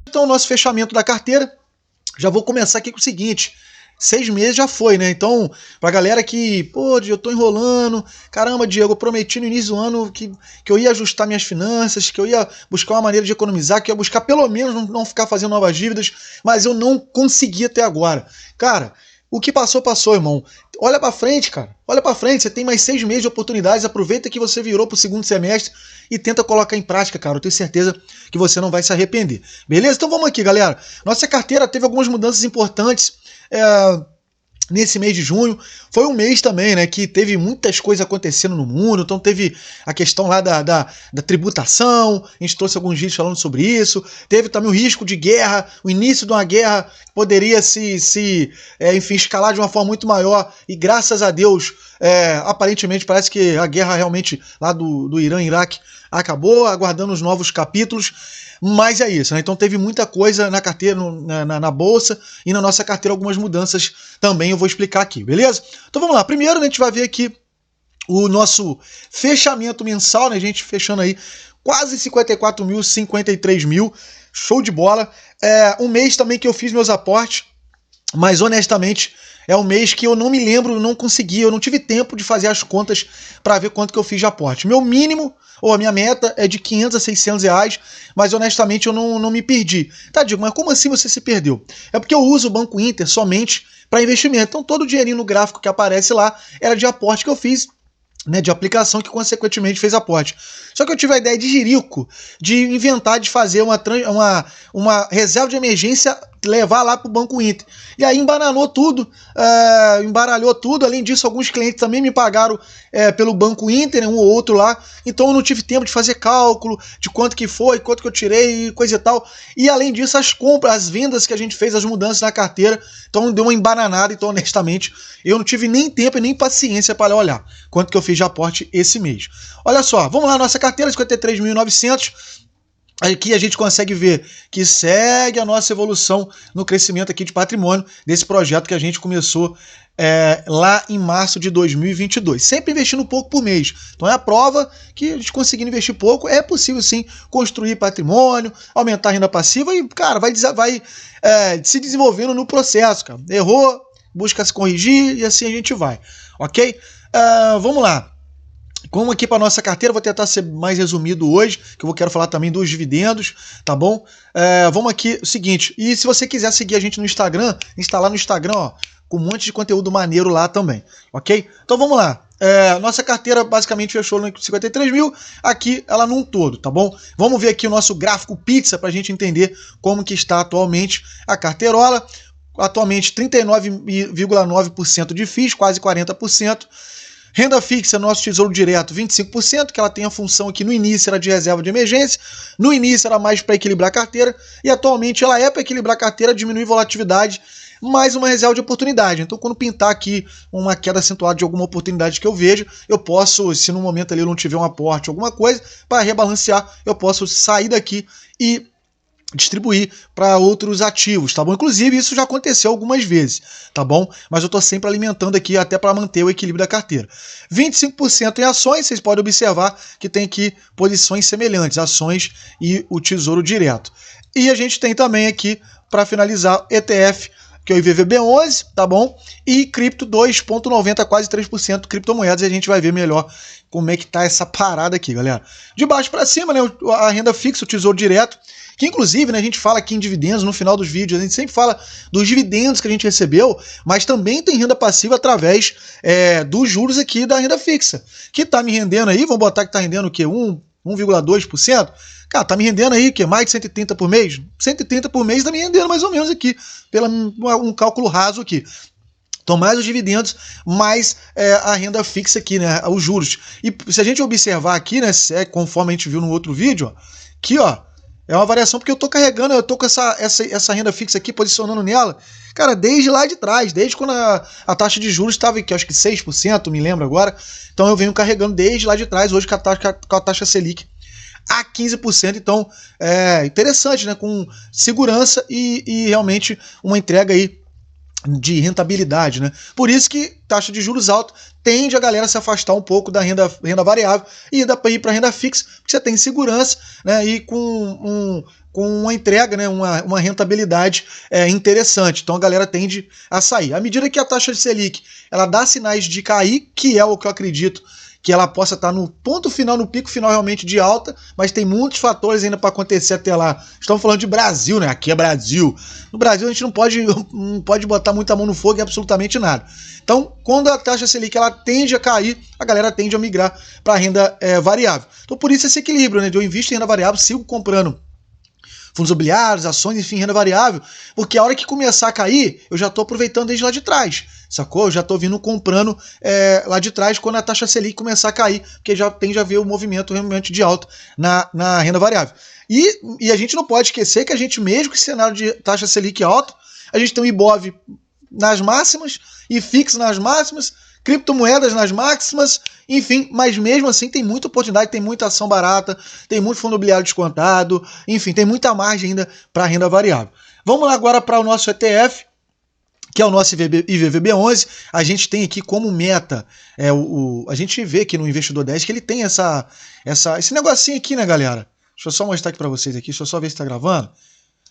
Então, o nosso fechamento da carteira, já vou começar aqui com o seguinte: 6 meses já foi, né? Então, pra galera que, pô, eu tô enrolando, caramba, Diego, eu prometi no início do ano que eu ia ajustar minhas finanças, que eu ia buscar uma maneira de economizar, que eu ia buscar pelo menos não ficar fazendo novas dívidas, mas eu não consegui até agora. Cara, o que passou, passou, irmão. Olha pra frente, cara. Olha pra frente, você tem mais 6 meses de oportunidades, aproveita que você virou pro segundo semestre e tenta colocar em prática, cara. Eu tenho certeza que você não vai se arrepender. Beleza? Então vamos aqui, galera. Nossa carteira teve algumas mudanças importantes nesse mês de junho. Foi um mês também, né, que teve muitas coisas acontecendo no mundo. Então teve a questão lá da tributação, a gente trouxe alguns vídeos falando sobre isso. Teve também o risco de guerra, o início de uma guerra poderia enfim, escalar de uma forma muito maior, e graças a Deus, aparentemente parece que a guerra realmente lá do Irã e Iraque acabou, aguardando os novos capítulos. Mas é isso, né? Então teve muita coisa na carteira, na bolsa, e na nossa carteira algumas mudanças também eu vou explicar aqui, beleza? Então vamos lá, primeiro, né, a gente vai ver aqui o nosso fechamento mensal, né, a gente fechando aí quase 54 mil, 53 mil, show de bola. Um mês também que eu fiz meus aportes, mas honestamente é um mês que eu não me lembro, não consegui, eu não tive tempo de fazer as contas para ver quanto que eu fiz de aporte. Meu mínimo, ou a minha meta, é de 500 a 600 reais, mas honestamente eu não me perdi. Tá, Diego, mas como assim você se perdeu? É porque eu uso o Banco Inter somente para investimento. Então todo o dinheirinho no gráfico que aparece lá era de aporte que eu fiz, né, de aplicação, que consequentemente fez aporte. Só que eu tive a ideia de jirico, de inventar, de fazer uma reserva de emergência, levar lá para o Banco Inter. E aí embaralhou tudo. Além disso, alguns clientes também me pagaram pelo Banco Inter, né, um ou outro lá. Então eu não tive tempo de fazer cálculo de quanto que foi, quanto que eu tirei, coisa e tal. E além disso, as compras, as vendas que a gente fez, as mudanças na carteira, então deu uma embananada. Então, honestamente, eu não tive nem tempo e nem paciência para olhar quanto que eu fiz de aporte esse mês. Olha só, vamos lá, nossa carteira, 53.900. Aqui a gente consegue ver que segue a nossa evolução no crescimento aqui de patrimônio desse projeto que a gente começou lá em março de 2022. Sempre investindo pouco por mês. Então é a prova que a gente conseguindo investir pouco, é possível sim construir patrimônio, aumentar a renda passiva e, cara, vai se desenvolvendo no processo, cara. Errou, busca se corrigir e assim a gente vai, ok? Vamos lá. Como aqui para nossa carteira, vou tentar ser mais resumido hoje, que eu quero falar também dos dividendos, tá bom? Vamos aqui, o seguinte, e se você quiser seguir a gente no Instagram, está lá no Instagram, ó, com um monte de conteúdo maneiro lá também, ok? Então vamos lá, nossa carteira basicamente fechou no 53 mil, aqui ela num todo, tá bom? Vamos ver aqui o nosso gráfico pizza para a gente entender como que está atualmente a carteirola. Atualmente 39,9% de FIIs, quase 40%. Renda fixa, nosso Tesouro Direto, 25%, que ela tem a função aqui no início era de reserva de emergência, no início era mais para equilibrar a carteira, e atualmente ela é para equilibrar a carteira, diminuir volatilidade, mais uma reserva de oportunidade. Então quando pintar aqui uma queda acentuada de alguma oportunidade que eu vejo, eu posso, se no momento ali eu não tiver um aporte, alguma coisa, para rebalancear, eu posso sair daqui e distribuir para outros ativos, tá bom? Inclusive isso já aconteceu algumas vezes, tá bom? Mas eu tô sempre alimentando aqui até para manter o equilíbrio da carteira. 25% em ações, vocês podem observar que tem aqui posições semelhantes, ações e o Tesouro Direto. E a gente tem também aqui, para finalizar, ETF, que é o IVVB11, tá bom? E cripto 2,90, quase 3%, criptomoedas, e a gente vai ver melhor como é que tá essa parada aqui, galera. De baixo para cima, né, a renda fixa, o Tesouro Direto, que inclusive, né, a gente fala aqui em dividendos no final dos vídeos, a gente sempre fala dos dividendos que a gente recebeu, mas também tem renda passiva através dos juros aqui da renda fixa, que tá me rendendo aí, vamos botar que tá rendendo o quê? 1,2%? Cara, tá me rendendo aí, que mais de 130 por mês? 130 por mês tá me rendendo mais ou menos aqui, pelo um cálculo raso aqui. Então, mais os dividendos, mais a renda fixa aqui, né, os juros. E se a gente observar aqui, né, conforme a gente viu no outro vídeo, ó, aqui, ó, é uma variação porque eu tô carregando, eu tô com essa renda fixa aqui, posicionando nela, cara, desde lá de trás, desde quando a taxa de juros estava aqui, acho que 6%, me lembro agora. Então eu venho carregando desde lá de trás, hoje com a taxa Selic a 15%, então é interessante, né, com segurança e realmente uma entrega aí de rentabilidade, né? Por isso que taxa de juros alta tende a galera a se afastar um pouco da renda variável e ir para renda fixa, porque você tem segurança, né? E com uma entrega, né? Uma rentabilidade interessante. Então a galera tende a sair. À medida que a taxa de Selic ela dá sinais de cair, que é o que eu acredito que ela possa estar no ponto final, no pico final realmente de alta, mas tem muitos fatores ainda para acontecer até lá. Estamos falando de Brasil, né? Aqui é Brasil. No Brasil a gente não pode botar muita mão no fogo em absolutamente nada. Então, quando a taxa Selic ela tende a cair, a galera tende a migrar para a renda variável. Então, por isso esse equilíbrio, né? Eu invisto em renda variável, sigo comprando fundos imobiliários, ações, enfim, renda variável, porque a hora que começar a cair, eu já estou aproveitando desde lá de trás, sacou? Eu já estou vindo comprando lá de trás quando a taxa Selic começar a cair, porque já tende a ver o movimento realmente de alta na renda variável. E a gente não pode esquecer que a gente, mesmo com esse cenário de taxa Selic alta, a gente tem um Ibov nas máximas, IFIX nas máximas, criptomoedas nas máximas, enfim, mas mesmo assim tem muita oportunidade, tem muita ação barata, tem muito fundo imobiliário descontado, enfim, tem muita margem ainda para renda variável. Vamos lá agora para o nosso ETF, que é o nosso IVVB11. A gente tem aqui como meta, a gente vê aqui no Investidor 10 que ele tem esse negocinho aqui, né, galera? Deixa eu só mostrar aqui para vocês aqui, deixa eu só ver se está gravando.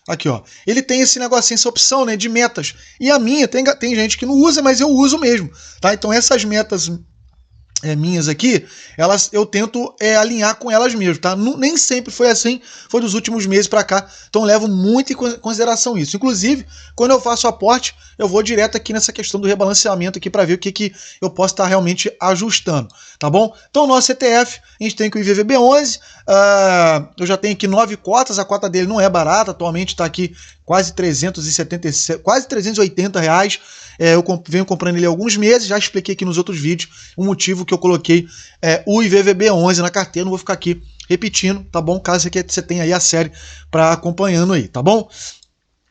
Aqui, ó. Ele tem esse negocinho, essa opção, né, de metas. E a minha, tem gente que não usa, mas eu uso mesmo, tá? Então essas metas minhas aqui, eu tento alinhar com elas mesmo, tá? Nem sempre foi assim, foi dos últimos meses para cá, então levo muito em consideração isso. Inclusive, quando eu faço aporte, eu vou direto aqui nessa questão do rebalanceamento aqui para ver o que eu posso estar realmente ajustando, tá bom? Então, o nosso ETF, a gente tem aqui o IVVB11, eu já tenho aqui 9 cotas, a cota dele não é barata, atualmente está aqui quase 377, quase 380 reais. Eu venho comprando ele há alguns meses, já expliquei aqui nos outros vídeos o motivo que eu coloquei o IVVB11 na carteira, não vou ficar aqui repetindo, tá bom? Caso você tenha aí a série para acompanhando aí, tá bom?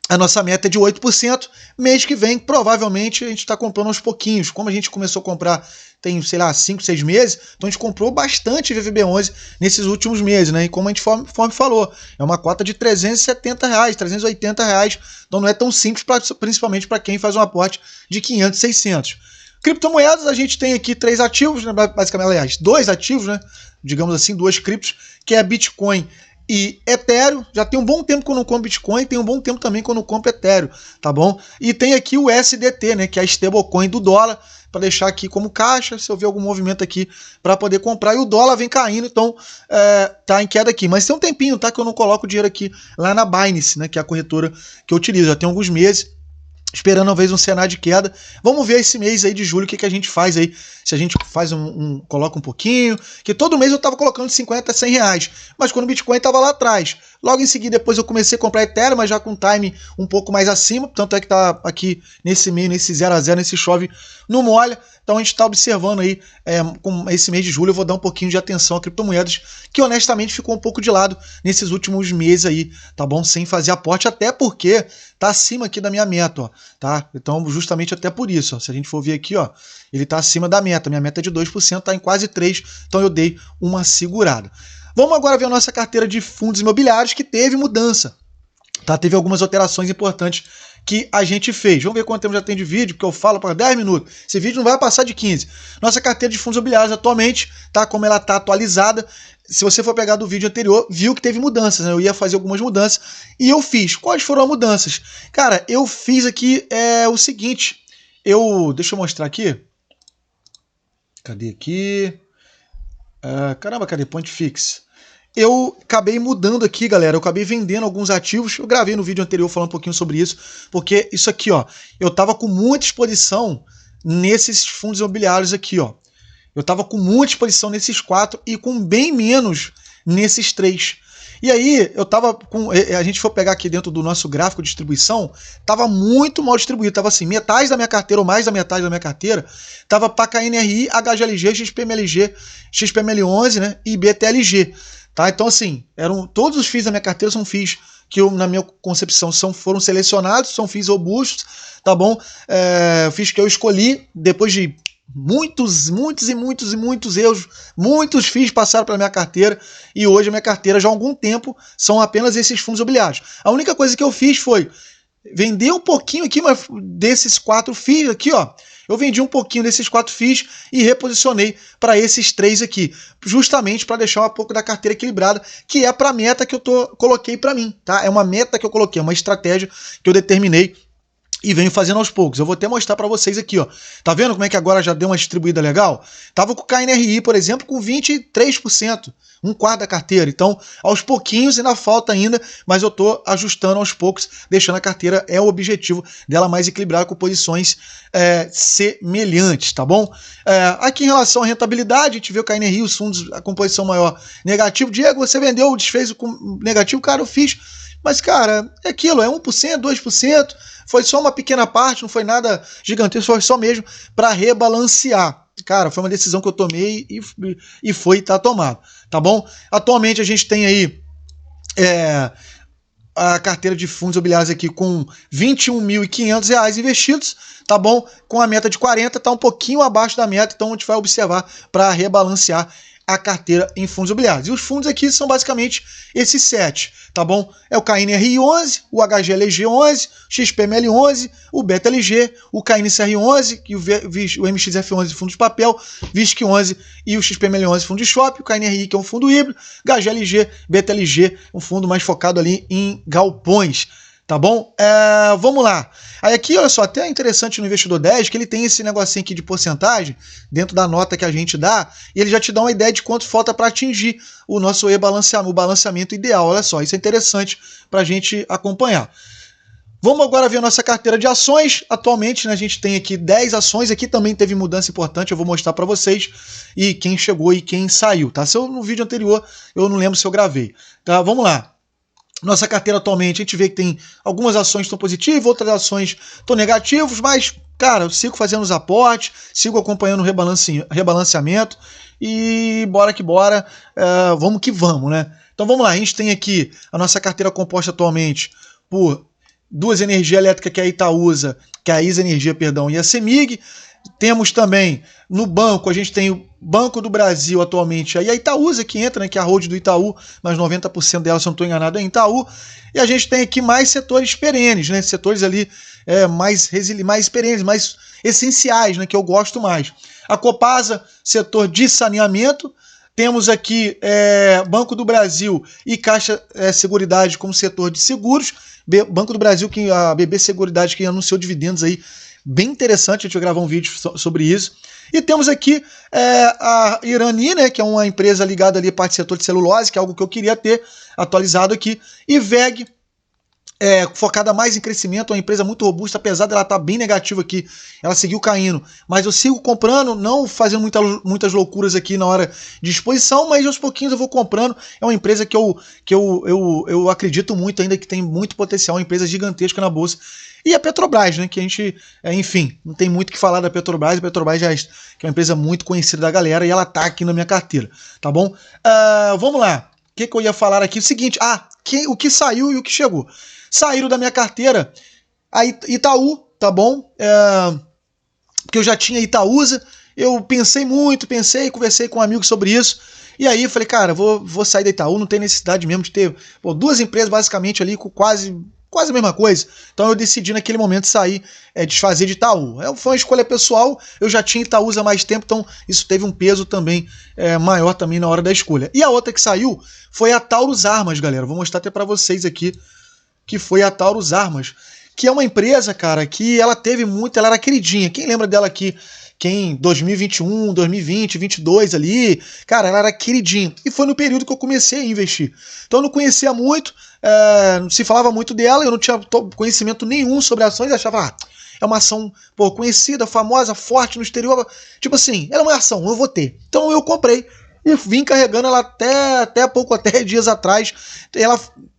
A nossa meta é de 8%, mês que vem provavelmente a gente está comprando aos pouquinhos, como a gente começou a comprar tem, sei lá, 5, 6 meses, então a gente comprou bastante VVB11 nesses últimos meses, né? E como a gente falou, é uma cota de 370 reais, 380 reais, então não é tão simples, principalmente para quem faz um aporte de 500, 600. Criptomoedas, a gente tem aqui 3 ativos, né? Basicamente, aliás, 2 ativos, né? Digamos assim, 2 criptos, que é Bitcoin e Ethereum. Já tem um bom tempo que eu não compro Bitcoin, tem um bom tempo também que eu não compro Ethereum, tá bom? E tem aqui o SDT, né, que é a stablecoin do dólar, para deixar aqui como caixa, se eu ver algum movimento aqui para poder comprar, e o dólar vem caindo, então tá em queda aqui, mas tem um tempinho, tá, que eu não coloco o dinheiro aqui lá na Binance, né, que é a corretora que eu utilizo, já tem alguns meses, esperando talvez um cenário de queda. Vamos ver esse mês aí de julho o que a gente faz aí, se a gente faz coloca um pouquinho, que todo mês eu tava colocando de 50 a 100 reais, mas quando o Bitcoin tava lá atrás, logo em seguida depois eu comecei a comprar Ethereum, mas já com time um pouco mais acima, tanto é que tá aqui nesse meio, nesse 0 a 0, nesse chove não molha, então a gente tá observando aí, com esse mês de julho eu vou dar um pouquinho de atenção a criptomoedas, que honestamente ficou um pouco de lado nesses últimos meses aí, tá bom? Sem fazer aporte, até porque tá acima aqui da minha meta, ó, tá? Então justamente até por isso, ó, se a gente for ver aqui, ó, ele tá acima da meta, minha meta é de 2%, tá em quase 3%, então eu dei uma segurada. Vamos agora ver a nossa carteira de fundos imobiliários, que teve mudança, tá? Teve algumas alterações importantes que a gente fez. Vamos ver quanto tempo já tem de vídeo, porque eu falo para 10 minutos. Esse vídeo não vai passar de 15. Nossa carteira de fundos imobiliários atualmente, tá? Como ela tá atualizada, se você for pegar do vídeo anterior, viu que teve mudanças, né? Eu ia fazer algumas mudanças e eu fiz. Quais foram as mudanças? Cara, eu fiz aqui o seguinte. Deixa eu mostrar aqui. Cadê aqui? Caramba, cadê? Point Fix. Eu acabei mudando aqui, galera, eu acabei vendendo alguns ativos, eu gravei no vídeo anterior falando um pouquinho sobre isso, porque isso aqui, ó, eu tava com muita exposição nesses fundos imobiliários aqui, ó. Eu tava com muita exposição nesses 4 e com bem menos nesses 3. E aí, eu tava com... A gente for pegar aqui dentro do nosso gráfico de distribuição, tava muito mal distribuído. Tava assim, metade da minha carteira, ou mais da metade da minha carteira, tava para KNRI, HGLG, XPMLG, XPML11, né, e BTLG. Tá? Então, assim, todos os FIIs da minha carteira são FIIs que, na minha concepção, foram selecionados, são FIIs robustos, tá bom? FIIs que eu escolhi depois de muitos erros, muitos FIIs passaram pela minha carteira, e hoje a minha carteira, já há algum tempo, são apenas esses fundos imobiliários. A única coisa que eu fiz foi vender um pouquinho aqui, mas desses 4 FIIs aqui, ó, eu vendi um pouquinho desses 4 FIIs e reposicionei para esses 3 aqui, justamente para deixar um pouco da carteira equilibrada, que é para a meta que eu coloquei para mim, tá? É uma meta que eu coloquei, uma estratégia que eu determinei e venho fazendo aos poucos. Eu vou até mostrar para vocês aqui, ó. Tá vendo como é que agora já deu uma distribuída legal? Tava com o KNRI, por exemplo, com 23%, um quarto da carteira. Então, aos pouquinhos, ainda falta ainda, mas eu tô ajustando aos poucos, deixando a carteira, é o objetivo dela mais equilibrada com posições semelhantes, tá bom? Aqui em relação à rentabilidade, a gente vê o KNRI, os fundos, a composição maior negativo. Diego, você vendeu, desfez o negativo? Cara, eu fiz. Mas, cara, é aquilo, é 1%, 2%, foi só uma pequena parte, não foi nada gigantesco, foi só mesmo para rebalancear. Cara, foi uma decisão que eu tomei e tá tomado, tá bom? Atualmente a gente tem aí a carteira de fundos imobiliários aqui com R$ 21.500 investidos, tá bom? Com a meta de 40, tá um pouquinho abaixo da meta, então a gente vai observar para rebalancear a carteira em fundos imobiliários. E os fundos aqui são basicamente esses 7, tá bom? É o KNRI 11, o HGLG 11, o XPML 11, o BETLG, o KNCR 11, e o MXF 11 fundo de papel, VISC 11 e o XPML 11 fundo de shopping, o KNRI que é um fundo híbrido, HGLG, BETLG, um fundo mais focado ali em galpões. Tá bom? Vamos lá. Aí aqui, olha só, até é interessante no Investidor 10 que ele tem esse negocinho aqui de porcentagem dentro da nota que a gente dá e ele já te dá uma ideia de quanto falta para atingir o nosso o balanceamento ideal. Olha só, isso é interessante para a gente acompanhar. Vamos agora ver a nossa carteira de ações. Atualmente, né, a gente tem aqui 10 ações. Aqui também teve mudança importante, eu vou mostrar para vocês e quem chegou e quem saiu, tá? Se eu, no vídeo anterior, eu não lembro se eu gravei. Tá, vamos lá. Nossa carteira atualmente, a gente vê que tem algumas ações que estão positivas, outras ações estão negativas, mas, cara, eu sigo fazendo os aportes, sigo acompanhando o rebalanceamento e bora que bora, vamos que vamos, né? Então vamos lá, a gente tem aqui a nossa carteira composta atualmente por 2 energias elétricas, que é a Itaúsa, que é a Isa Energia, perdão, e a CEMIG. Temos também no banco, a gente tem o Banco do Brasil atualmente, aí a Itaúsa que entra, né, que é a holding do Itaú, mas 90% dela, se eu não estou enganado, é em Itaú. E a gente tem aqui mais setores perenes, né, setores ali mais perenes, mais essenciais, né, que eu gosto mais. A Copasa, setor de saneamento. Temos aqui Banco do Brasil e Caixa Seguridade como setor de seguros. Banco do Brasil, a BB Seguridade, que anunciou dividendos aí, bem interessante, a gente vai gravar um vídeo sobre isso. E temos aqui a Irani, né, que é uma empresa ligada ali à parte do setor de celulose, que é algo que eu queria ter atualizado aqui. E VEG, focada mais em crescimento, uma empresa muito robusta, apesar dela estar bem negativa aqui, ela seguiu caindo. Mas eu sigo comprando, não fazendo muitas loucuras aqui na hora de exposição, mas aos pouquinhos eu vou comprando. É uma empresa que eu acredito muito ainda, que tem muito potencial, uma empresa gigantesca na bolsa. E a Petrobras, né, que a gente, enfim, não tem muito o que falar da Petrobras. A Petrobras já que é uma empresa muito conhecida da galera e ela tá aqui na minha carteira, tá bom? Vamos lá. O que eu ia falar aqui? O seguinte, o que saiu e o que chegou. Saíram da minha carteira a Itaú, tá bom? Porque eu já tinha Itaúsa, eu pensei muito, conversei com um amigo sobre isso, e aí eu falei, cara, vou sair da Itaú, não tem necessidade mesmo de ter 2 empresas basicamente ali com quase a mesma coisa. Então eu decidi naquele momento sair, desfazer de Itaú. Foi uma escolha pessoal, eu já tinha Itaúsa há mais tempo, então isso teve um peso também maior também na hora da escolha. E a outra que saiu foi a Taurus Armas, galera. Vou mostrar até para vocês aqui, que foi a Taurus Armas, que é uma empresa, cara, que ela era queridinha. Quem lembra dela aqui? Quem 2021, 2020, 2022 ali, cara, ela era queridinha. E foi no período que eu comecei a investir. Então eu não conhecia muito, não se falava muito dela, eu não tinha conhecimento nenhum sobre ações, eu achava, é uma ação conhecida, famosa, forte no exterior, tipo assim, ela é uma ação, eu vou ter. Então eu comprei e vim carregando ela até dias atrás.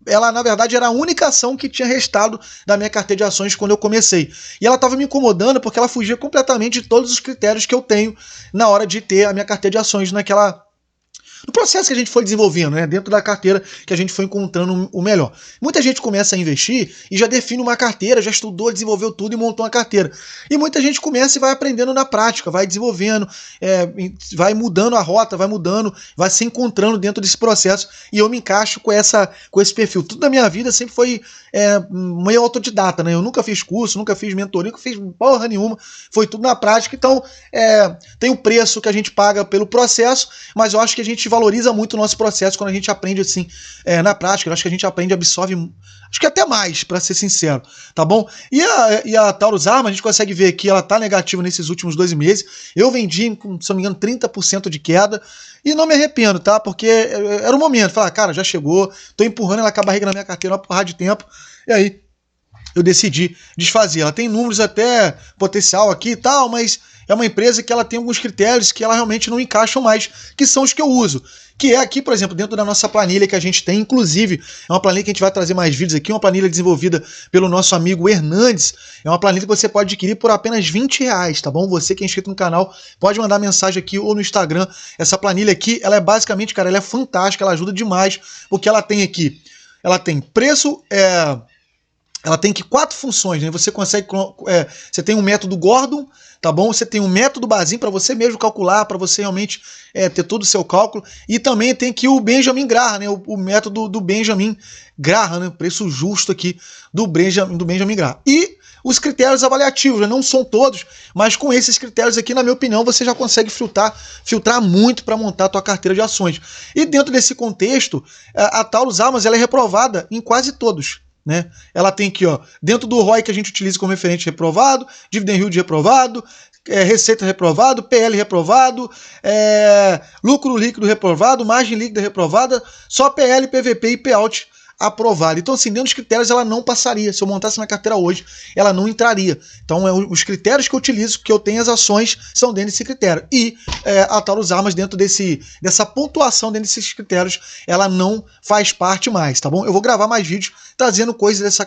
Ela, na verdade, era a única ação que tinha restado da minha carteira de ações quando eu comecei. E ela estava me incomodando porque ela fugia completamente de todos os critérios que eu tenho na hora de ter a minha carteira de ações no processo que a gente foi desenvolvendo, né? Dentro da carteira que a gente foi encontrando o melhor. Muita gente começa a investir e já define uma carteira, já estudou, desenvolveu tudo e montou uma carteira. E muita gente começa e vai aprendendo na prática, vai desenvolvendo, vai mudando a rota, vai mudando, vai se encontrando dentro desse processo. E eu me encaixo com esse perfil. Tudo na minha vida sempre foi meio autodidata, né? Eu nunca fiz curso, nunca fiz mentoria, nunca fiz porra nenhuma. Foi tudo na prática. Então, tem o preço que a gente paga pelo processo, mas eu acho que a gente valoriza muito o nosso processo quando a gente aprende assim, na prática. Eu acho que a gente aprende, absorve, acho que até mais, para ser sincero, tá bom? E a Taurus Arma, a gente consegue ver que ela tá negativa nesses últimos 12 meses. Eu vendi, se não me engano, 30% de queda e não me arrependo, tá? Porque era o momento, falar, cara, já chegou, tô empurrando ela com a barriga na minha carteira uma porrada de tempo, e aí eu decidi desfazer. Ela tem números até potencial aqui e tal, mas é uma empresa que ela tem alguns critérios que ela realmente não encaixam mais, que são os que eu uso. Que é aqui, por exemplo, dentro da nossa planilha que a gente tem, inclusive, é uma planilha que a gente vai trazer mais vídeos aqui, uma planilha desenvolvida pelo nosso amigo Hernandes. É uma planilha que você pode adquirir por apenas R$20, tá bom? Você que é inscrito no canal, pode mandar mensagem aqui ou no Instagram. Essa planilha aqui, ela é basicamente, cara, ela é fantástica, ela ajuda demais, porque ela tem aqui, ela tem preço, ela tem aqui 4 funções, né? Você consegue, você tem um método Gordon, tá bom? Você tem um método Bazin para você mesmo calcular, para você realmente ter todo o seu cálculo. E também tem aqui o Benjamin Graham, né? O método do Benjamin Graham, né? Preço justo aqui do Benjamin Graham. E os critérios avaliativos, né? Não são todos, mas com esses critérios aqui, na minha opinião, você já consegue filtrar muito para montar a tua carteira de ações. E dentro desse contexto, a Taurus Armas ela é reprovada em quase todos. Né? Ela tem aqui, ó, dentro do ROI que a gente utiliza como referente reprovado, dividend yield reprovado, receita reprovado, PL reprovado, lucro líquido reprovado, margem líquida reprovada, só PL, PVP e payout aprovado. Então, assim, dentro dos critérios ela não passaria. Se eu montasse minha carteira hoje, ela não entraria. Então, os critérios que eu utilizo, que eu tenho as ações, são dentro desse critério. E a Taurus Armas, dentro dessa pontuação, dentro desses critérios, ela não faz parte mais, tá bom? Eu vou gravar mais vídeos trazendo coisas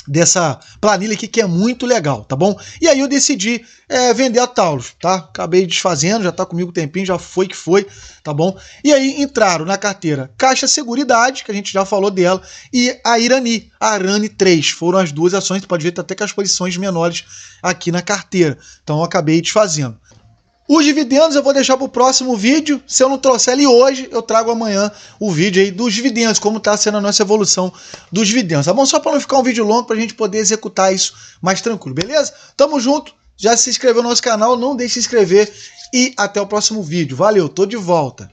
dessa planilha aqui que é muito legal, tá bom? E aí eu decidi vender a Taurus, tá? Acabei desfazendo, já tá comigo um tempinho, já foi que foi, tá bom? E aí entraram na carteira Caixa Seguridade, que a gente já falou dela, e a Irani, a Arani 3, foram as duas ações, tu pode ver até com as posições menores aqui na carteira, então eu acabei desfazendo. Os dividendos eu vou deixar para o próximo vídeo. Se eu não trouxer ele hoje, eu trago amanhã o vídeo aí dos dividendos, como está sendo a nossa evolução dos dividendos, tá bom? Só para não ficar um vídeo longo, para a gente poder executar isso mais tranquilo, beleza? Tamo junto, já se inscreveu no nosso canal, não deixe de se inscrever e até o próximo vídeo. Valeu, tô de volta.